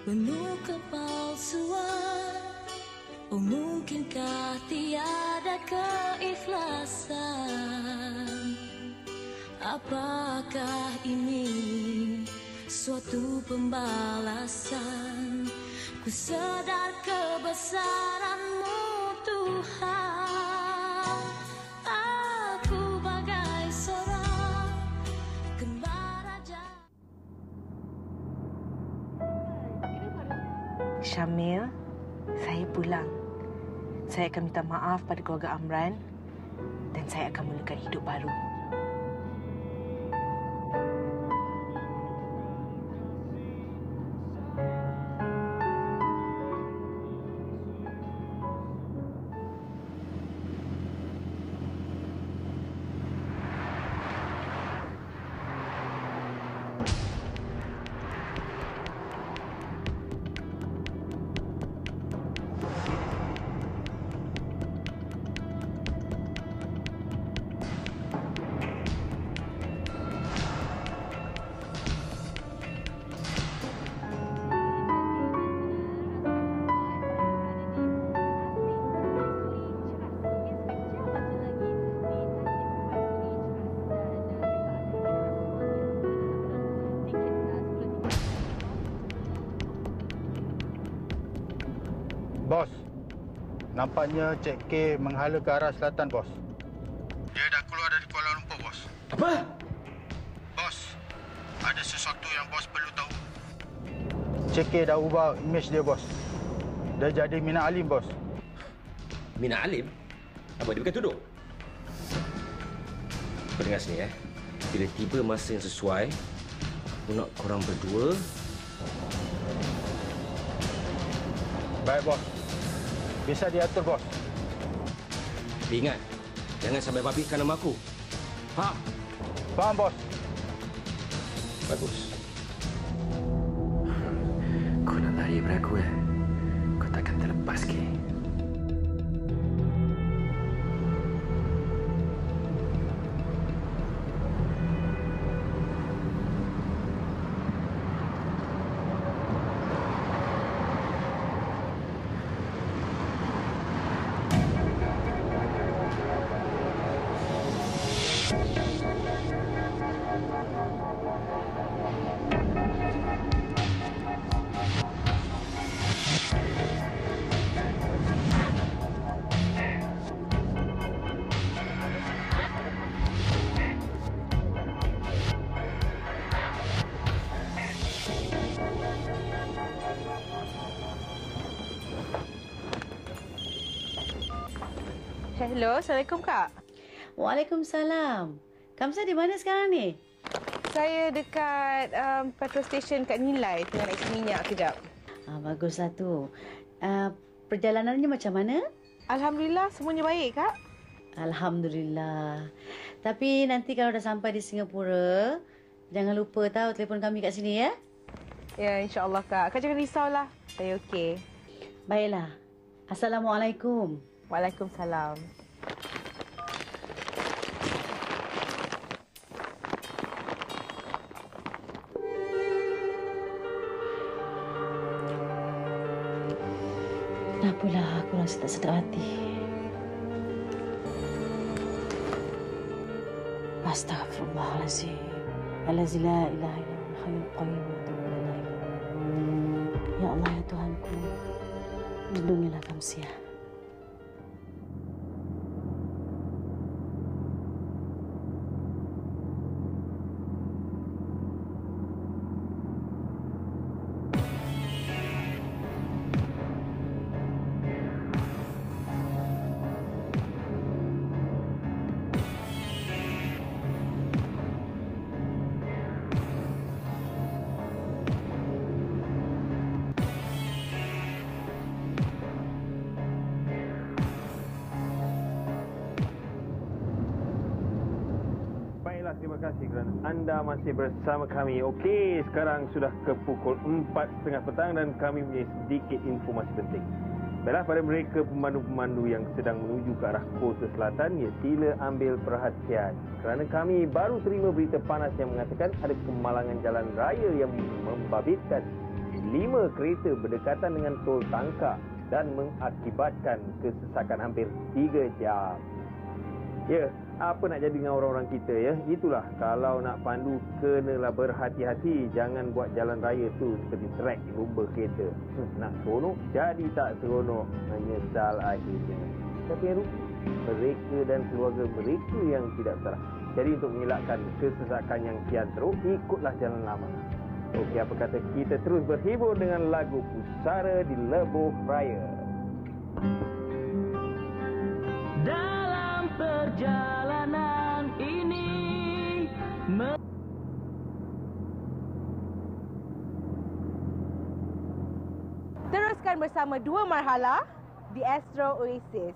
penuh kepalsuan. Oh, mungkinkah tiada keikhlasan? Apakah ini suatu pembalasan? Ku sadar kebesaran-Mu Tuhan. Aku bagai seorang kembar raja. Syamil, saya pulang. Saya akan minta maaf pada keluarga Amran dan saya akan mulakan hidup baru. Bos, nampaknya Cik K menghala ke arah selatan, bos. Dia dah keluar dari Kuala Lumpur, bos. Apa? Bos, ada sesuatu yang bos perlu tahu. Cik K dah ubah imej dia, bos. Dia jadi Mina Alim, bos. Mina Alim? Apa dia bukan tuduh? Dengar sini, Bila tiba masa yang sesuai, aku nak korang berdua. Baik, bos. Bisa diatur, bos. Tapi ingat, jangan sampai babitkan nama aku. Faham? Faham, bos. Bagus. Kau nak lari daripada aku, Kau takkan terlepas, K. Hello, Assalamualaikum Kak. Waalaikumsalam. Kamsa di mana sekarang ni? Saya dekat petrol station kat Nilai, tengah nak isi minyak kejap. Baguslah tu. Perjalanannya macam mana? Alhamdulillah, semuanya baik, Kak. Alhamdulillah. Tapi nanti kalau dah sampai di Singapura, jangan lupa tahu telefon kami kat sini, ya? Ya, insya-Allah, Kak. Kak jangan risaulah. Saya okey. Baiklah. Assalamualaikum. Waalaikumsalam. Kenapalah aku rasa tak sedap hati. Astaghfirullahalazim. Allazi la ilaha illallah hayyul qayyum wa atubu ilaih. Ya Allah, ya Tuhanku, lindungilah Kamsia. Terima kasih kerana anda masih bersama kami. Okey, sekarang sudah ke pukul 4.30 petang dan kami punya sedikit informasi penting. Baiklah, pada mereka pemandu-pemandu yang sedang menuju ke arah Kota Selatan, ya sila ambil perhatian. Kerana kami baru terima berita panas yang mengatakan ada kemalangan jalan raya yang membabitkan. 5 kereta berdekatan dengan tol Tangkak dan mengakibatkan kesesakan hampir 3 jam. Ya, apa nak jadi dengan orang-orang kita ya? Itulah, kalau nak pandu kenalah berhati-hati. Jangan buat jalan raya tu seperti trek lumba kereta. Nak seronok jadi tak seronok, menyesal akhirnya. Tapi yang rugi mereka dan keluarga mereka yang tidak bersalah. Jadi untuk mengelakkan kesesakan yang kian teruk, ikutlah jalan lama. Okey, apa kata kita terus berhibur dengan lagu Pusara di Lebuh Raya. Dalam perjalanan ini Teruskan bersama dua marhala di Astro Oasis.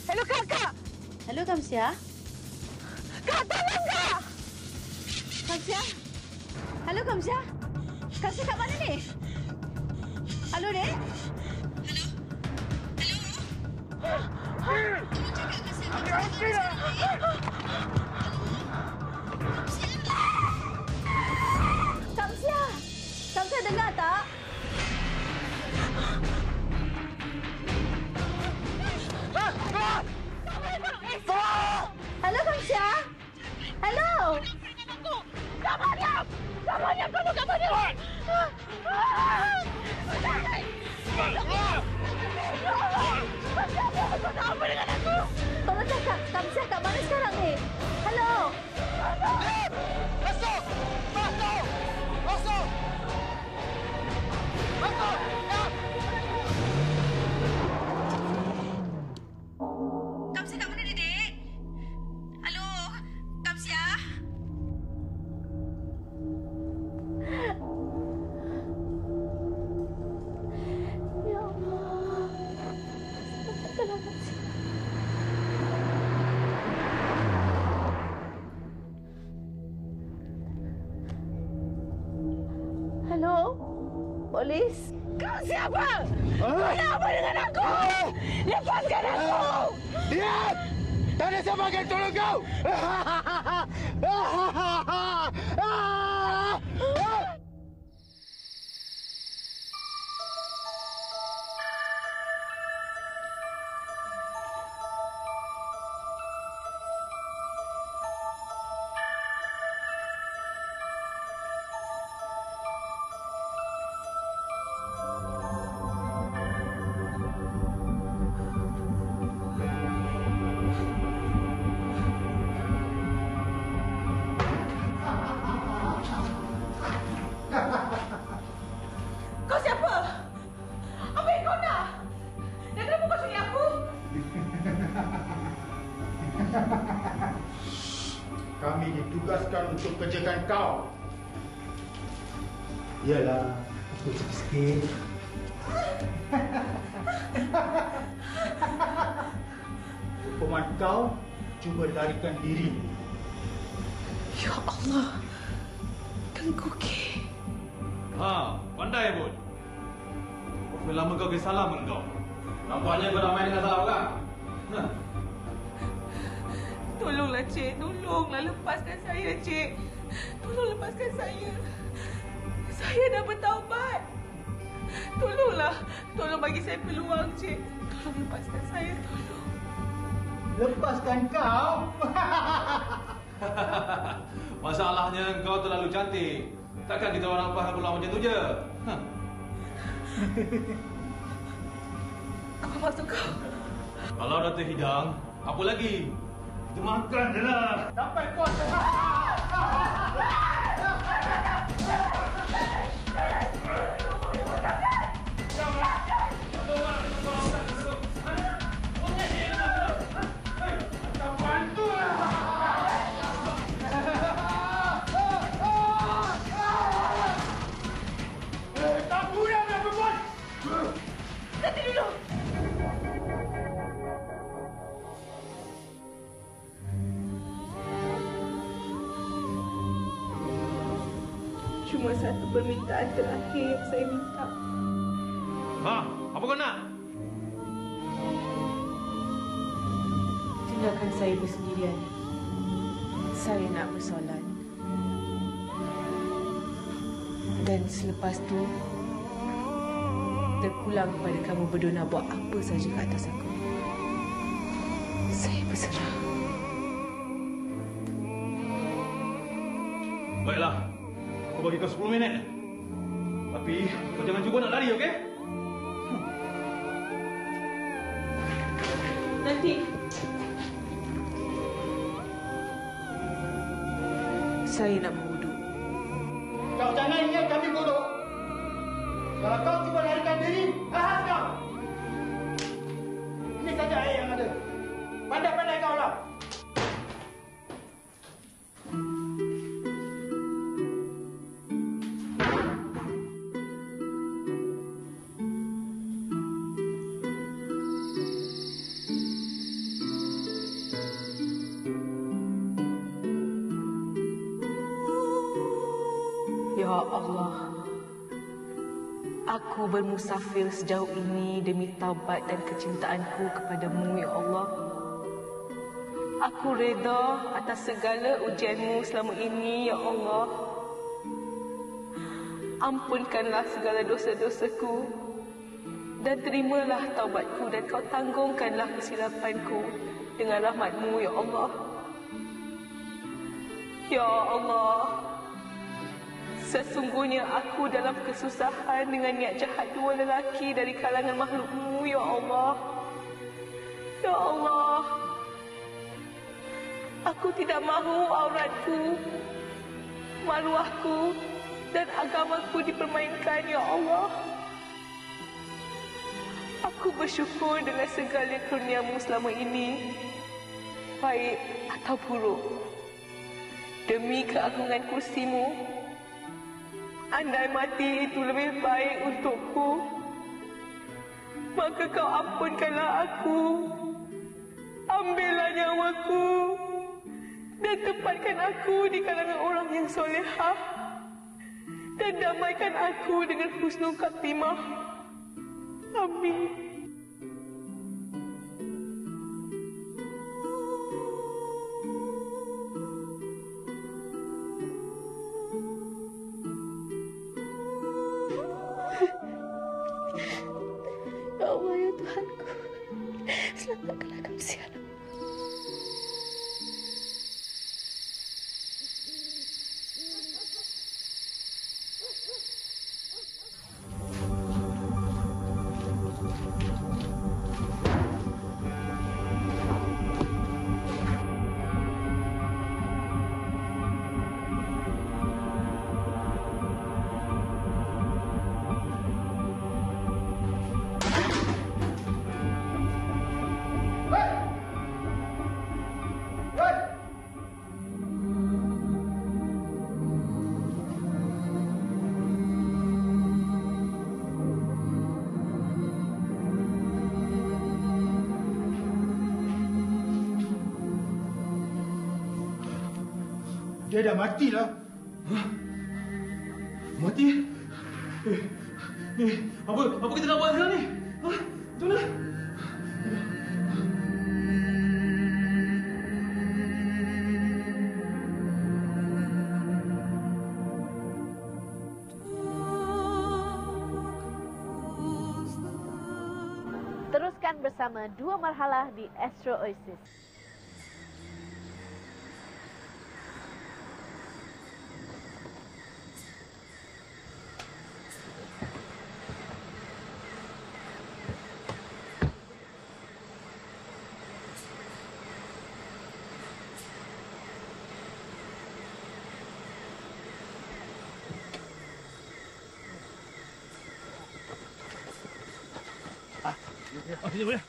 Hello, Kak. Halo, Kamsia. Kak, tolong, Kak. Kamsia? Halo, Kamsia. Kamsia kat mana ni? Halo, Dek? Kamsia! Kamsia dengar tak? Halo, Kamsia? Halo? Tolong cakap, Kamsia kat mana sekarang ni? Halo? Masuk! Kamsia kat mana ni, Dek? Halo? Kamsia? Ya Allah. Tolong, Kamsia. Halo? Polis? Kau siapa? Kenapa dengan aku? Lepaskan aku! Diam! Tak ada siapa akan tolong kau! Kau siapa? Apa yang kau nak? Dan kenapa kau curi aku? Kami ditugaskan untuk kerjakan kau. Yalah, aku sikit. Hukuman kau cuba larikan diri. Ya Allah. Tengkuki. Pandai pun. Berapa lama kau kisah salam dengan kau? Nampaknya kau ramai dengan salah orang. Tolonglah, Cik. Tolonglah lepaskan saya, Cik. Tolong lepaskan saya. Saya dah bertaubat. Tolonglah. Tolong bagi saya peluang, Cik. Tolong lepaskan saya. Tolong. Lepaskan kau? Masalahnya kau terlalu cantik. Takkan kita orang lepaskan peluang macam tu je? Apa maksud kau? Kalau dah terhidang, apa lagi? Kita makan je lah. Sampai kau cuma satu permintaan terakhir yang saya minta. Apa kau nak? Tinggalkan saya bersendirian. Saya nak bersolat. Dan selepas tu, terpulang kepada kamu berdua nak buat apa saja ke atas aku. Saya berserah. Baiklah. Aku bagi kau 10 minit. Tapi kau jangan cuba nak lari, okey? Nanti. Saya nak berwuduk. Kau jangan ingat kami bodoh. Kalau kau cuba larikan diri, ahas kau. Ini saja air yang ada. Pandai-pandai kau lah. Ya Allah, aku bermusafir sejauh ini demi taubat dan kecintaanku kepadamu, Ya Allah. Aku reda atas segala ujianmu selama ini, Ya Allah. Ampunkanlah segala dosa-dosaku dan terimalah taubatku dan kau tanggungkanlah kesilapanku dengan rahmatmu, Ya Allah. Ya Allah, sesungguhnya aku dalam kesusahan dengan niat jahat dua lelaki dari kalangan makhlukmu, Ya Allah. Ya Allah, aku tidak mahu auratku, maruahku dan agamaku dipermainkan, Ya Allah. Aku bersyukur dengan segala kurniamu selama ini, baik atau buruk. Demi keagungan kursimu, andai mati itu lebih baik untukku, maka kau ampunkanlah aku. Ambillah nyawaku dan tempatkan aku di kalangan orang yang solehah dan damaikan aku dengan husnul khatimah. Amin. Ya Allah, ya Tuhanku, selamatkanlah kami siaran. Dia dah matilah. Mati? Apa kita nak buat sekarang ni? Macam mana? Teruskan bersama Dua Marhalah di Astro Oasis. Sini boleh?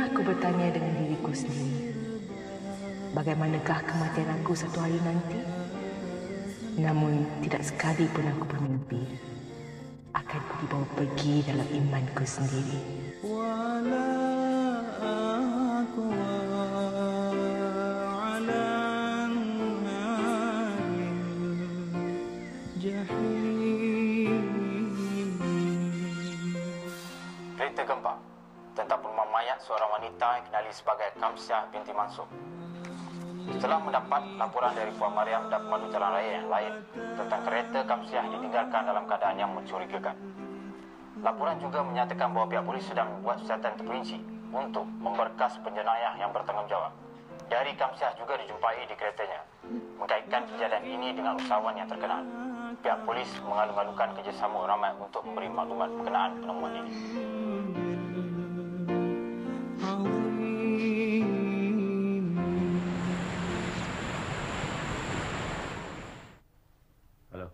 Pernah aku bertanya dengan diriku sendiri, bagaimanakah kematian aku satu hari nanti? Namun tidak sekali pun aku bermimpi akan ku dibawa pergi dalam imanku sendiri. Berita gempa tentang penemuan mayat seorang wanita yang dikenali sebagai Kamsiah binti Mansur. Setelah mendapat laporan dari Puan Mariam dan pemandu jalan raya yang lain tentang kereta Kamsiah ditinggalkan dalam keadaan yang mencurigakan. Laporan juga menyatakan bahawa pihak polis sedang membuat siasatan terperinci untuk memberkas penjenayah yang bertanggungjawab. Jari Kamsiah juga dijumpai di keretanya. Mengkaitkan kejadian ini dengan usahawan yang terkenal, pihak polis mengalu-alukan kerjasama ramai untuk memberi maklumat berkenaan penemuan ini. Halo.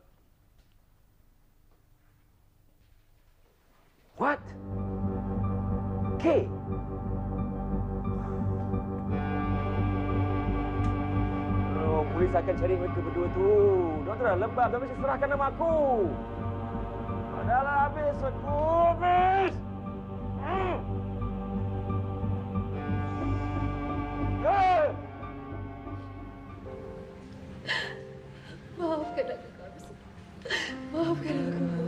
What? K? Oh, polis akan cari mereka berdua tu. Diorang tu dah lembab. Dah mesti serahkan nama aku. Dah lah habis aku. Habis! Hey! Maafkan aku, Kamsiah. Maafkan aku.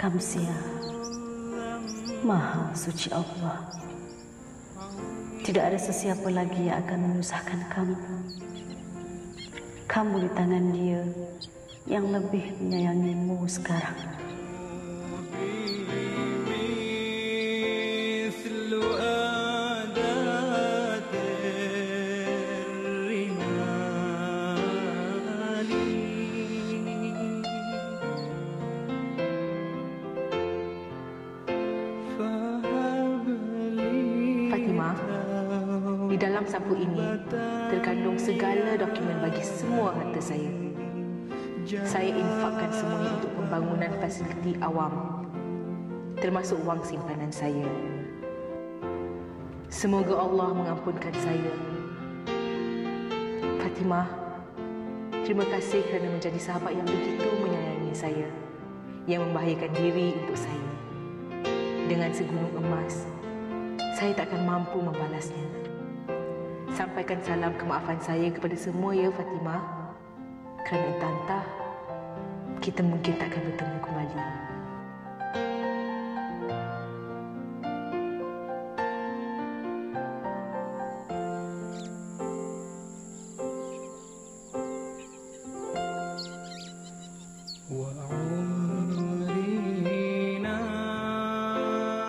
Kamsiah, Maha Suci Allah. Tidak ada sesiapa lagi yang akan menyusahkan kamu. Kamu di tangan Dia yang lebih menyayangimu sekarang. Di dalam sapu ini terkandung segala dokumen bagi semua harta saya. Saya infakkan semuanya untuk pembangunan fasiliti awam, termasuk wang simpanan saya. Semoga Allah mengampunkan saya. Fatimah, terima kasih kerana menjadi sahabat yang begitu menyayangi saya, yang membahayakan diri untuk saya. Dengan segunung emas, saya takkan mampu membalasnya. Sampaikan salam kemaafan saya kepada semua ya Fatimah. Kerana entah-entah, kita mungkin takkan bertemu kembali.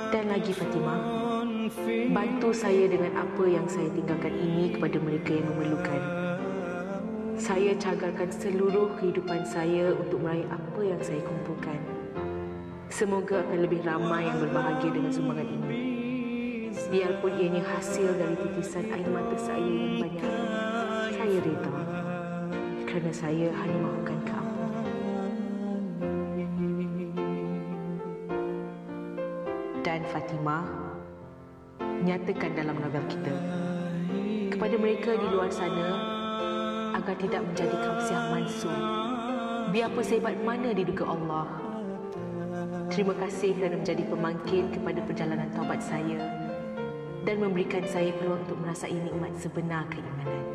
Dan lagi Fatimah, bantu saya dengan apa yang saya tinggalkan ini kepada mereka yang memerlukan. Saya cagarkan seluruh kehidupan saya untuk meraih apa yang saya kumpulkan. Semoga akan lebih ramai yang berbahagia dengan sumbangan ini. Biarpun ianya hasil dari titisan air mata saya yang banyak, saya reda. Kerana saya hanya mahukan keampunan. Dan Fatimah, nyatakan dalam novel kita kepada mereka di luar sana agar tidak menjadi Kamsiah Mansur, biarpun sehebat mana diduga Allah. Terima kasih kerana menjadi pemangkin kepada perjalanan taubat saya. dan memberikan saya peluang untuk merasai nikmat sebenar keimanan.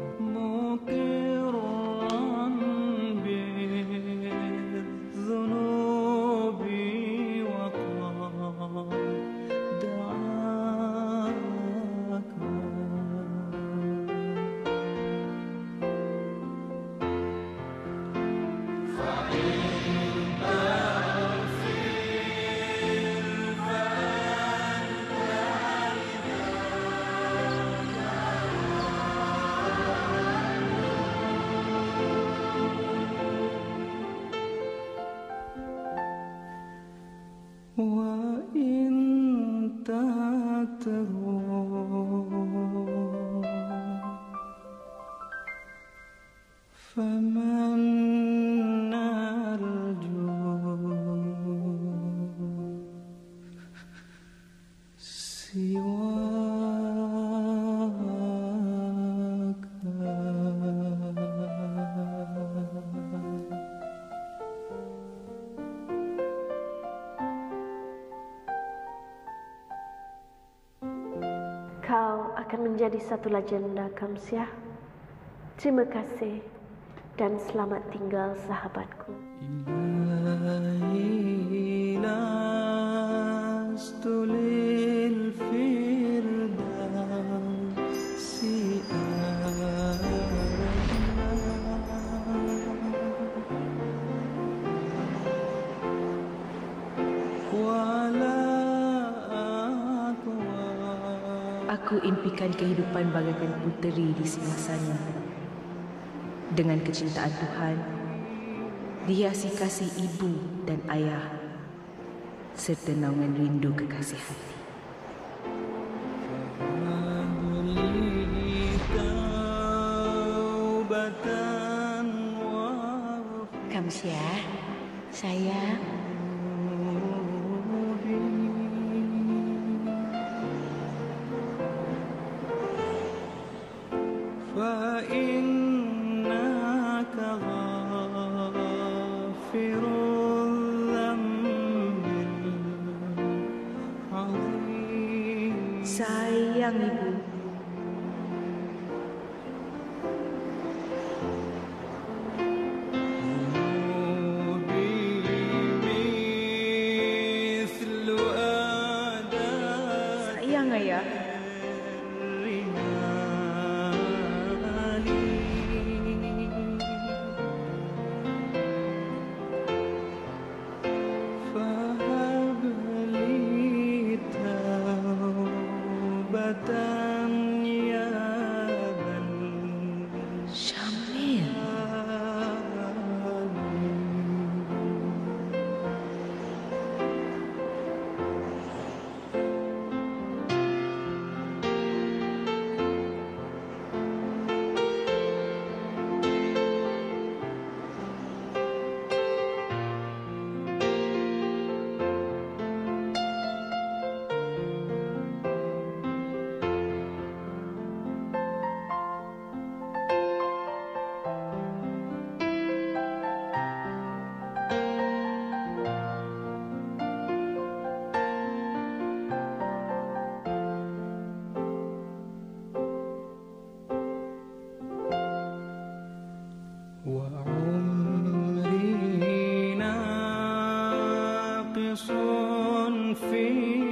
Kau akan menjadi satu legenda, Kamsiah. Terima kasih dan selamat tinggal, sahabatku. Aku impikan kehidupan bagaikan puteri di singgasana. Dengan kecintaan Tuhan, dihiasi kasih ibu dan ayah, serta naungan rindu kekasih hati. Kamsiah, sayang. Sayang ibu. Sayang ayah. Syamil. وعمري ناقص في